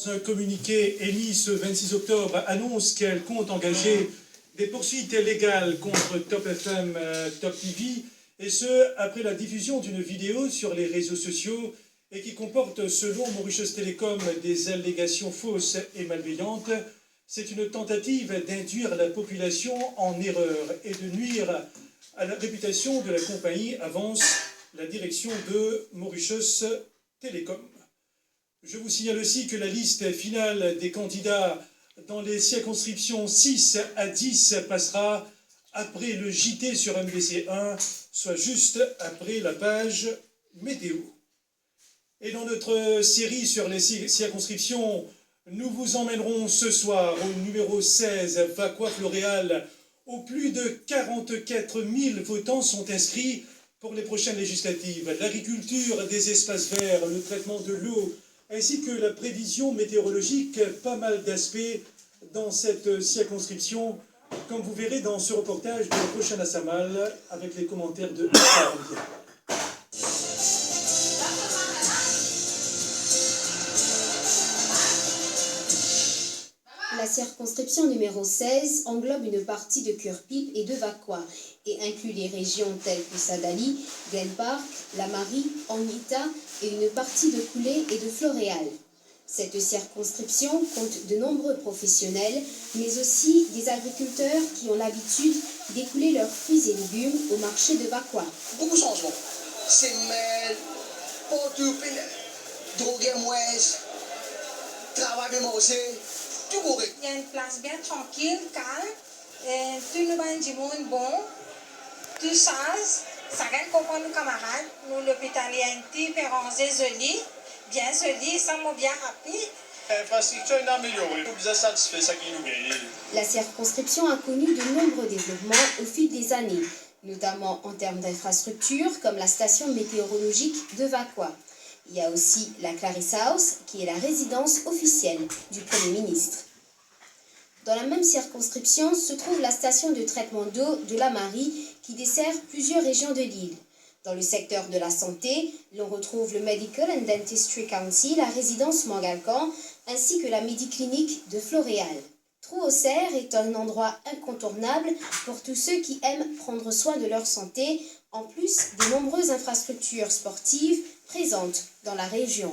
Dans un communiqué émis ce 26 octobre, annonce qu'elle compte engager des poursuites légales contre Top FM, Top TV, et ce, après la diffusion d'une vidéo sur les réseaux sociaux et qui comporte, selon Mauritius Telecom, des allégations fausses et malveillantes. C'est une tentative d'induire la population en erreur et de nuire à la réputation de la compagnie, avance la direction de Mauritius Telecom. Je vous signale aussi que la liste finale des candidats dans les circonscriptions 6 à 10 passera après le JT sur MBC1, soit juste après la page météo. Et dans notre série sur les circonscriptions, nous vous emmènerons ce soir au numéro 16, Vacquois-Floréal, où plus de 44 000 votants sont inscrits pour les prochaines législatives. L'agriculture, des espaces verts, le traitement de l'eau, ainsi que la prévision météorologique, pas mal d'aspects dans cette circonscription, comme vous verrez dans ce reportage de la prochaine Assamal, avec les commentaires de La circonscription numéro 16 englobe une partie de Cure-Pipe et de Vacquois et inclut les régions telles que Sadali, Glen Park, La Marie, Anguita et une partie de Coulé et de Floréal. Cette circonscription compte de nombreux professionnels, mais aussi des agriculteurs qui ont l'habitude d'écouler leurs fruits et légumes au marché de Vacquois. Beaucoup de changements. Semelles, portugais, droguer moins, travail même aussi. Il y a une place bien tranquille, calme, tout le monde du monde bon, tout ça gagne comprendre nos camarades, nous l'hôpital est un petit peu rangé, joli, bien joli, ça m'a bien rapide. L'infrastructure est améliorée, tout bien satisfait, ça qui nous gagne. La circonscription a connu de nombreux développements au fil des années, notamment en termes d'infrastructures comme la station météorologique de Vacquois. Il y a aussi la Clarice House, qui est la résidence officielle du Premier ministre. Dans la même circonscription se trouve la station de traitement d'eau de La Marie, qui dessert plusieurs régions de l'île. Dans le secteur de la santé, l'on retrouve le Medical and Dentistry Council, la résidence Mangalcan, ainsi que la Médiclinique de Floréal. Trou-aux-Cerfs est un endroit incontournable pour tous ceux qui aiment prendre soin de leur santé, en plus des nombreuses infrastructures sportives présentes dans la région.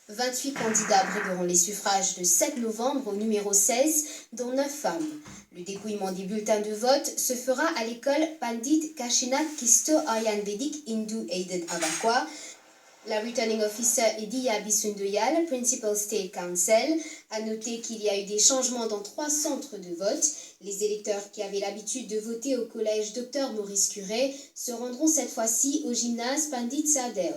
28 candidats brigueront les suffrages de 7 novembre au numéro 16, dont 9 femmes. Le dépouillement des bulletins de vote se fera à l'école Pandit Kashinak Kisto Ayurvedic Hindu Aided à Vacquois. La returning officer est Diya Bisundoyal, Principal State Council. A noter qu'il y a eu des changements dans 3 centres de vote. Les électeurs qui avaient l'habitude de voter au collège Dr Maurice Curé se rendront cette fois-ci au gymnase Pandit Sardel.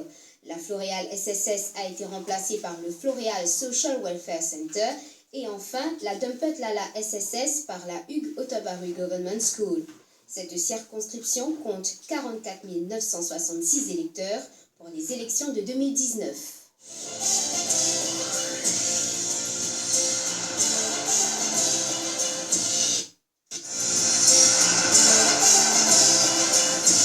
La Floréal SSS a été remplacée par le Floréal Social Welfare Center et enfin la Dumpet Lala SSS par la Hugues Otabaru Government School. Cette circonscription compte 44 966 électeurs pour les élections de 2019.